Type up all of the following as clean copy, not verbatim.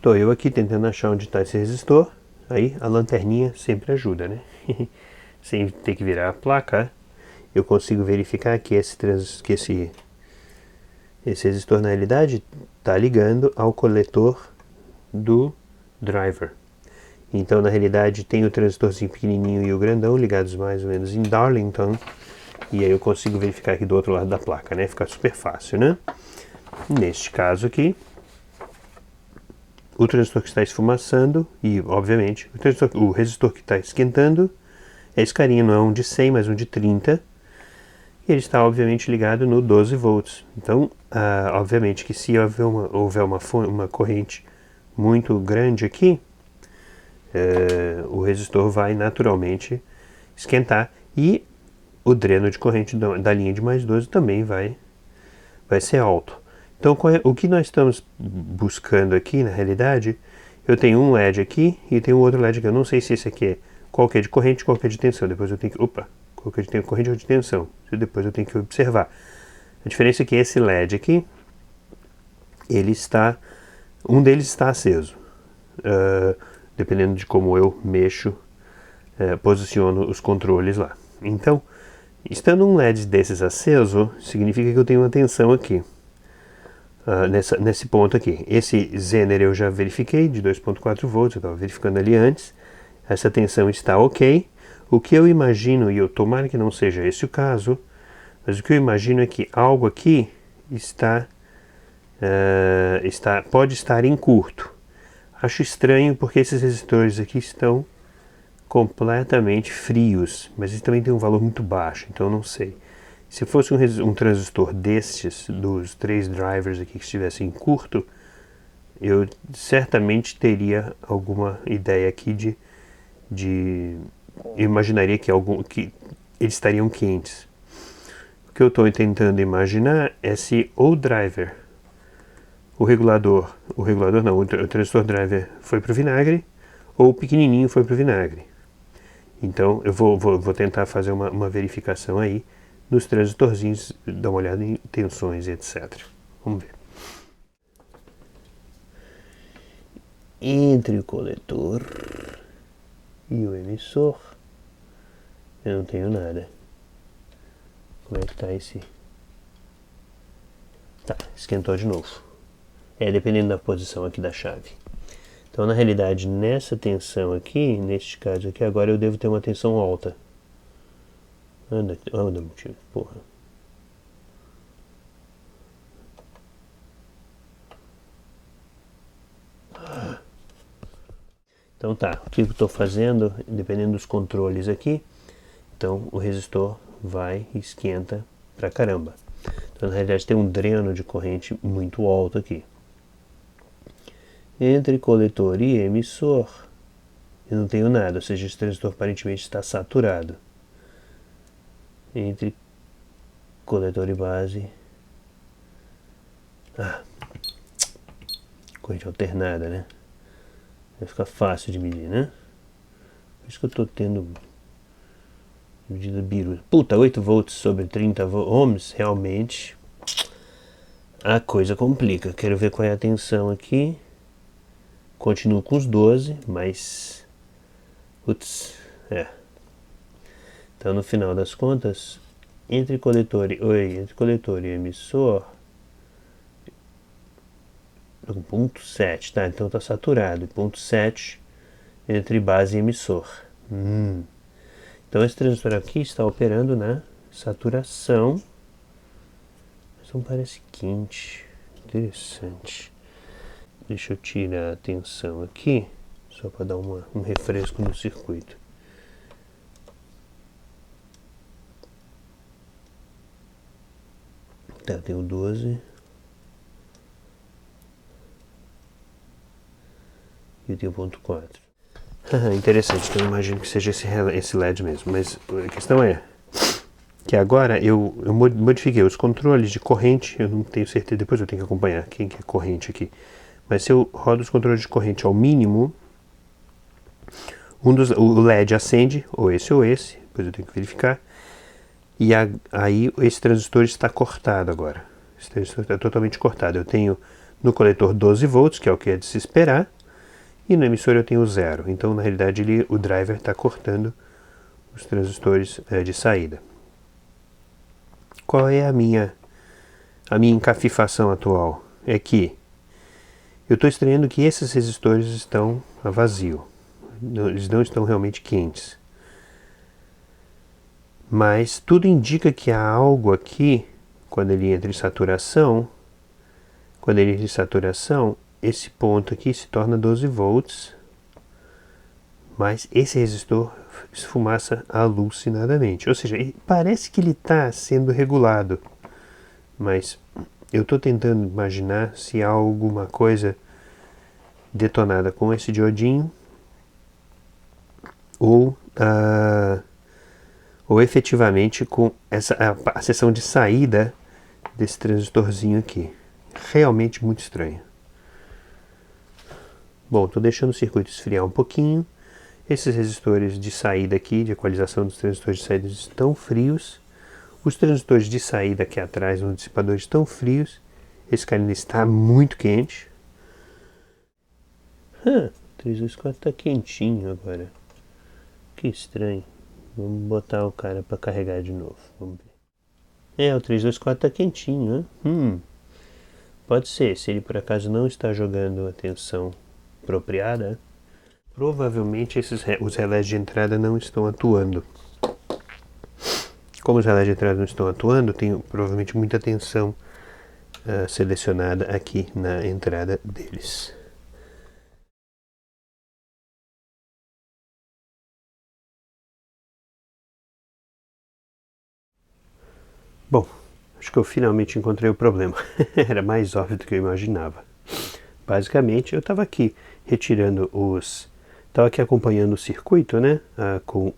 Tô eu aqui tentando achar onde está esse resistor. Aí a lanterninha sempre ajuda, né? Sem ter que virar a placa, eu consigo verificar que esse resistor na realidade está ligando ao coletor do driver. Então na realidade tem o transistorzinho pequenininho e o grandão ligados mais ou menos em Darlington. E aí eu consigo verificar aqui do outro lado da placa, né? Fica super fácil, né? Neste caso aqui, o transistor que está esfumaçando e, obviamente, o resistor que está esquentando, esse carinha não é um de 100, mas um de 30, e ele está, obviamente, ligado no 12 volts. Então, obviamente que se houver uma corrente muito grande aqui, o resistor vai naturalmente esquentar e o dreno de corrente da linha de mais 12 também vai ser alto. Então, o que nós estamos buscando aqui, na realidade, eu tenho um LED aqui e tenho outro LED aqui. Eu não sei se esse aqui é qual que é de corrente, qual que é de tensão. Depois eu tenho que... qual que é de corrente ou de tensão. Depois eu tenho que observar. A diferença é que esse LED aqui, um deles está aceso. Dependendo de como eu mexo, posiciono os controles lá. Então, estando um LED desses aceso, significa que eu tenho uma tensão aqui. Nesse ponto aqui. Esse Zener eu já verifiquei, de 2.4 volts, eu estava verificando ali antes. Essa tensão está ok. O que eu imagino, e eu tomara que não seja esse o caso, mas o que eu imagino é que algo aqui pode estar em curto. Acho estranho porque esses resistores aqui estão completamente frios, mas eles também têm um valor muito baixo, então eu não sei. Se fosse um transistor destes, dos 3 drivers aqui que estivessem curto, eu certamente teria alguma ideia aqui eu imaginaria que eles estariam quentes. O que eu estou tentando imaginar é se o driver, o transistor driver foi para o vinagre, ou o pequenininho foi para o vinagre. Então eu vou tentar fazer uma verificação aí nos transistorzinhos, dar uma olhada em tensões, etc. Vamos ver. Entre o coletor e o emissor, eu não tenho nada. Como é que tá esse? Tá, esquentou de novo. Dependendo da posição aqui da chave. Então, na realidade, nessa tensão aqui, neste caso aqui, agora eu devo ter uma tensão alta. Anda, motivo, porra. Então tá, o que eu estou fazendo, dependendo dos controles aqui, então o resistor vai e esquenta pra caramba. Então na realidade tem um dreno de corrente muito alto aqui. Entre coletor e emissor, eu não tenho nada, ou seja, esse transistor aparentemente está saturado. Entre coletor e base, corrente alternada, né? Vai ficar fácil de medir, né? Por isso que eu tô tendo medida biru. Puta, 8 volts sobre 30 ohms, realmente a coisa complica. Quero ver qual é a tensão aqui. Continuo com os 12, mas putz, então no final das contas, entre coletor e emissor, 0.7, tá? Então está saturado. 0.7 entre base e emissor. Então esse transistor aqui está operando na saturação, mas não parece quente. Interessante. Deixa eu tirar a tensão aqui, só para dar um refresco no circuito. Tá, tem o 12. E tem o ponto 4. Interessante, então eu imagino que seja esse LED mesmo. Mas a questão é que agora eu modifiquei os controles de corrente. Eu não tenho certeza, depois eu tenho que acompanhar quem que é corrente aqui. Mas se eu rodo os controles de corrente ao mínimo, o LED acende, ou esse, depois eu tenho que verificar. E aí esse transistor está cortado agora. Esse transistor está totalmente cortado. Eu tenho No coletor 12 volts, que é o que é de se esperar, e no emissor eu tenho 0. Então, na realidade, o driver está cortando os transistores de saída. Qual é a minha encafifação atual? É que eu estou estranhando que esses resistores estão a vazio. Eles não estão realmente quentes. Mas tudo indica que há algo aqui, quando ele entra em saturação, esse ponto aqui se torna 12 volts, mas esse resistor esfumaça alucinadamente. Ou seja, parece que ele está sendo regulado, mas eu estou tentando imaginar se há alguma coisa detonada com esse diodinho ou efetivamente com a seção de saída desse transistorzinho aqui. Realmente muito estranho. Bom, estou deixando o circuito esfriar um pouquinho. Esses resistores de saída aqui, de equalização dos transistores de saída, estão frios. Os transistores de saída aqui atrás, no dissipador, estão frios. Esse cara ainda está muito quente. 324 está quentinho agora. Que estranho. Vamos botar o cara para carregar de novo. Vamos ver. O 324 está quentinho, né? Pode ser, se ele por acaso não está jogando a tensão apropriada, provavelmente os relés de entrada não estão atuando. Como os relés de entrada não estão atuando, tem provavelmente muita tensão selecionada aqui na entrada deles. Bom, acho que eu finalmente encontrei o problema. Era mais óbvio do que eu imaginava. Basicamente, eu estava aqui retirando estava aqui acompanhando o circuito, né? Com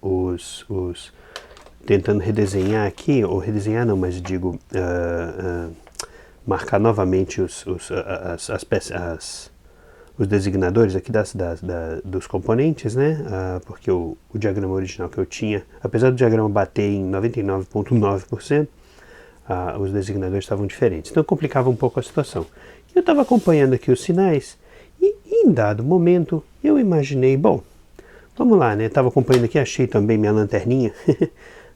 tentando redesenhar aqui, ou redesenhar não, mas digo, marcar novamente os designadores aqui dos componentes, né? Porque o diagrama original que eu tinha, apesar do diagrama bater em 99,9%, os designadores estavam diferentes. Então complicava um pouco a situação. Eu estava acompanhando aqui os sinais e em dado momento eu imaginei, bom, vamos lá, né? Estava acompanhando aqui, achei também minha lanterninha,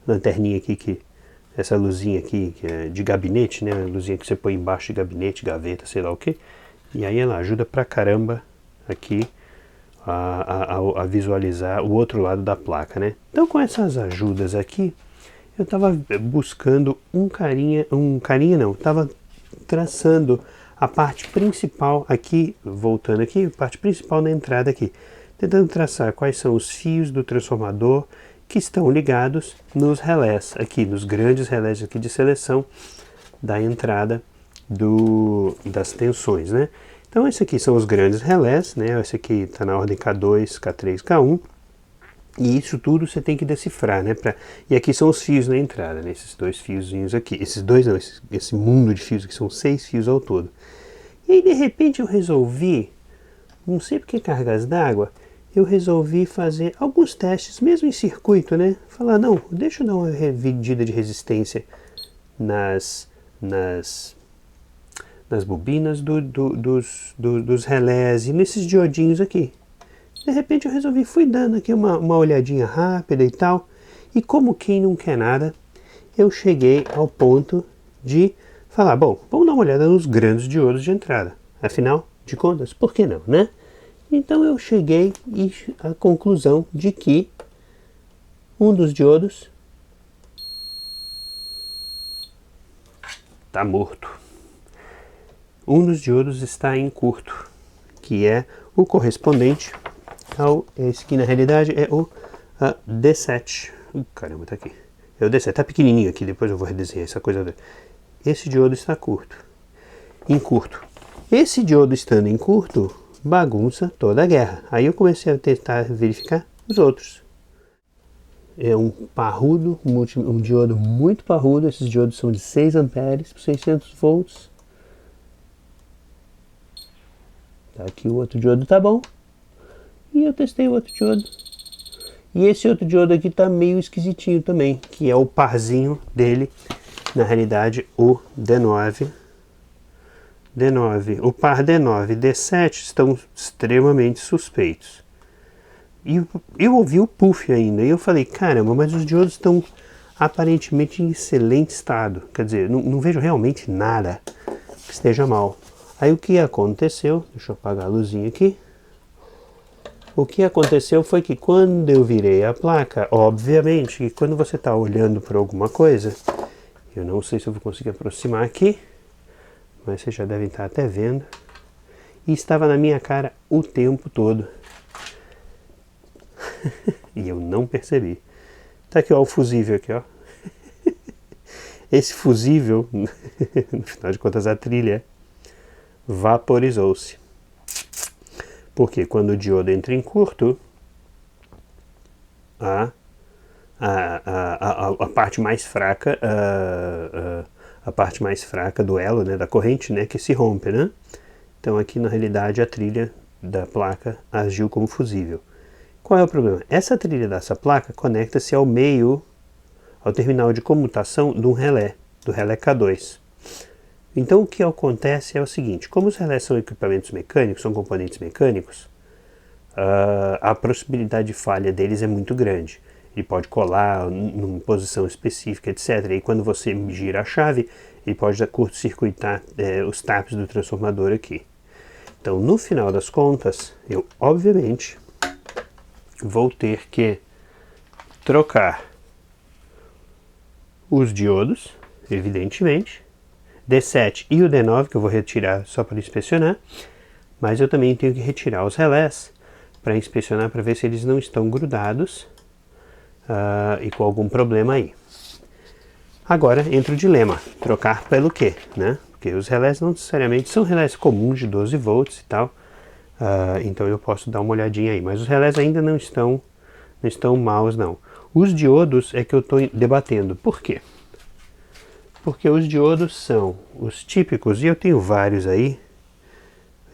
lanterninha aqui, essa luzinha aqui que é de gabinete, né? A luzinha que você põe embaixo de gabinete, gaveta, sei lá o que. E aí ela ajuda pra caramba aqui a visualizar o outro lado da placa, né? Então com essas ajudas aqui, eu estava buscando estava traçando a parte principal aqui, voltando aqui, a parte principal na entrada aqui, tentando traçar quais são os fios do transformador que estão ligados nos relés, aqui, nos grandes relés aqui de seleção da entrada das tensões, né? Então esse aqui são os grandes relés, né? Esse aqui está na ordem K2, K3, K1. E isso tudo você tem que decifrar, né? E aqui são os fios na entrada, né? Esses dois fiozinhos aqui. Esses dois não, esse mundo de fios aqui, são 6 fios ao todo. E aí, de repente, eu resolvi, não sei por que cargas d'água, eu resolvi fazer alguns testes, mesmo em circuito, né? Falar, não, deixa eu dar uma medida de resistência nas bobinas dos relés e nesses diodinhos aqui. De repente eu resolvi, fui dando aqui uma olhadinha rápida e tal, e como quem não quer nada, eu cheguei ao ponto de falar, bom, vamos dar uma olhada nos grandes diodos de entrada. Afinal de contas, por que não, né? Então eu cheguei à conclusão de que um dos diodos está morto. Um dos diodos está em curto, que é o correspondente esse aqui na realidade é o D7. Caramba, tá aqui. É o D7, tá pequenininho aqui, depois eu vou redesenhar essa coisa. Esse diodo está em curto. Esse diodo estando em curto, bagunça toda a guerra. Aí eu comecei a tentar verificar os outros. É um parrudo, um diodo muito parrudo. Esses diodos são de 6 amperes por 600 volts. Tá aqui o outro diodo, tá bom. E eu testei o outro diodo. E esse outro diodo aqui tá meio esquisitinho também, que é o parzinho dele, na realidade o D9, D9, o par D9 e D7 estão extremamente suspeitos. E eu ouvi o puff ainda, e eu falei, caramba, mas os diodos estão aparentemente em excelente estado. Quer dizer, não vejo realmente nada que esteja mal. Aí o que aconteceu, deixa eu apagar a luzinha aqui. O que aconteceu foi que quando eu virei a placa, obviamente que quando você está olhando para alguma coisa, eu não sei se eu vou conseguir aproximar aqui, mas vocês já devem estar até vendo, e estava na minha cara o tempo todo. E eu não percebi. Tá aqui, ó, o fusível aqui, ó. Esse fusível, no final de contas a trilha, vaporizou-se. Porque quando o diodo entra em curto, a parte mais fraca, a parte mais fraca do elo, né, da corrente, né, que se rompe, né? Então aqui na realidade a trilha da placa agiu como fusível. Qual é o problema? Essa trilha dessa placa conecta-se ao meio, ao terminal de comutação de um relé, do relé K2. Então o que acontece é o seguinte, como os relés são equipamentos mecânicos, são componentes mecânicos, a possibilidade de falha deles é muito grande. Ele pode colar numa posição específica, etc. E quando você gira a chave, ele pode curto-circuitar os taps do transformador aqui. Então, no final das contas, eu, obviamente, vou ter que trocar os diodos, evidentemente, D7 e o D9, que eu vou retirar só para inspecionar, mas eu também tenho que retirar os relés para inspecionar, para ver se eles não estão grudados e com algum problema aí. Agora entra o dilema, trocar pelo quê, né? Porque os relés não necessariamente são relés comuns de 12 volts e tal, então eu posso dar uma olhadinha aí, mas os relés ainda não estão maus não. Os diodos é que eu estou debatendo, por quê? Porque os diodos são os típicos, e eu tenho vários aí,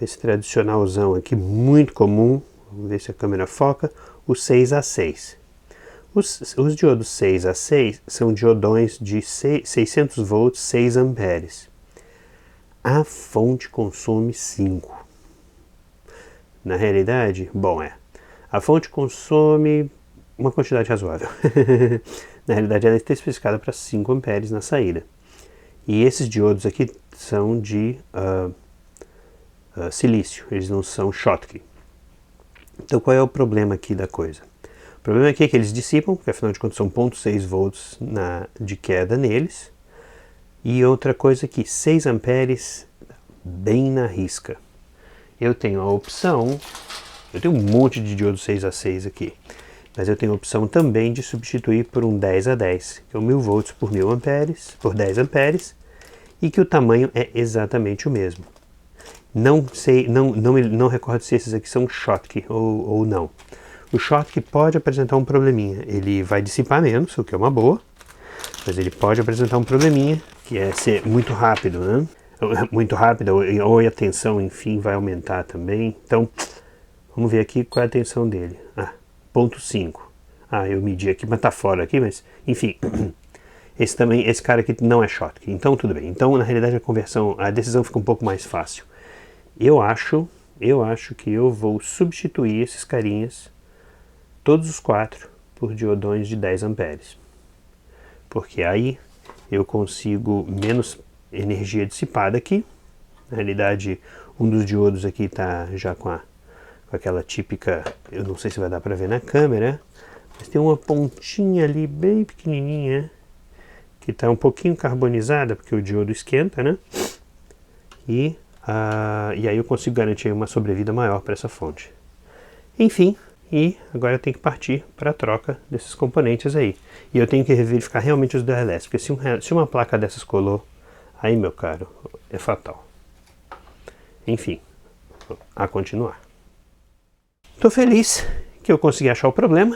esse tradicionalzão aqui, muito comum, vamos ver se a câmera foca, o 6A6. Os diodos 6A6 são diodões de 600 volts, 6 amperes. A fonte consome 5. Na realidade, a fonte consome uma quantidade razoável. Na realidade, ela está especificada para 5 amperes na saída. E esses diodos aqui são de silício, eles não são Schottky. Então qual é o problema aqui da coisa? O problema aqui é que eles dissipam, porque afinal de contas são 0,6 volts de queda neles. E outra coisa aqui, 6 amperes bem na risca. Eu tenho a opção, eu tenho um monte de diodo 6A6 aqui, mas eu tenho a opção também de substituir por um 10A10, que é 1000 volts por 1000 amperes, por 10 amperes, e que o tamanho é exatamente o mesmo. Não sei, não recordo se esses aqui são Schottky ou não. O Schottky pode apresentar um probleminha, ele vai dissipar menos, o que é uma boa, mas ele pode apresentar um probleminha, que é ser muito rápido, né? Muito rápido, ou a tensão, enfim, vai aumentar também. Então, vamos ver aqui qual é a tensão dele. 0,5. Eu medi aqui, mas tá fora aqui, mas, enfim. Esse cara aqui não é Schottky, então tudo bem. Então, na realidade, a decisão fica um pouco mais fácil. Eu acho que eu vou substituir esses carinhas, todos os 4, por diodões de 10 amperes. Porque aí eu consigo menos energia dissipada aqui. Na realidade, um dos diodos aqui está já com aquela típica, eu não sei se vai dar para ver na câmera, mas tem uma pontinha ali bem pequenininha que está um pouquinho carbonizada, porque o diodo esquenta, né? E aí eu consigo garantir uma sobrevida maior para essa fonte. Enfim, e agora eu tenho que partir para a troca desses componentes aí. E eu tenho que verificar realmente os relés, porque se uma placa dessas colou, aí, meu caro, é fatal. Enfim, a continuar. Estou feliz que eu consegui achar o problema.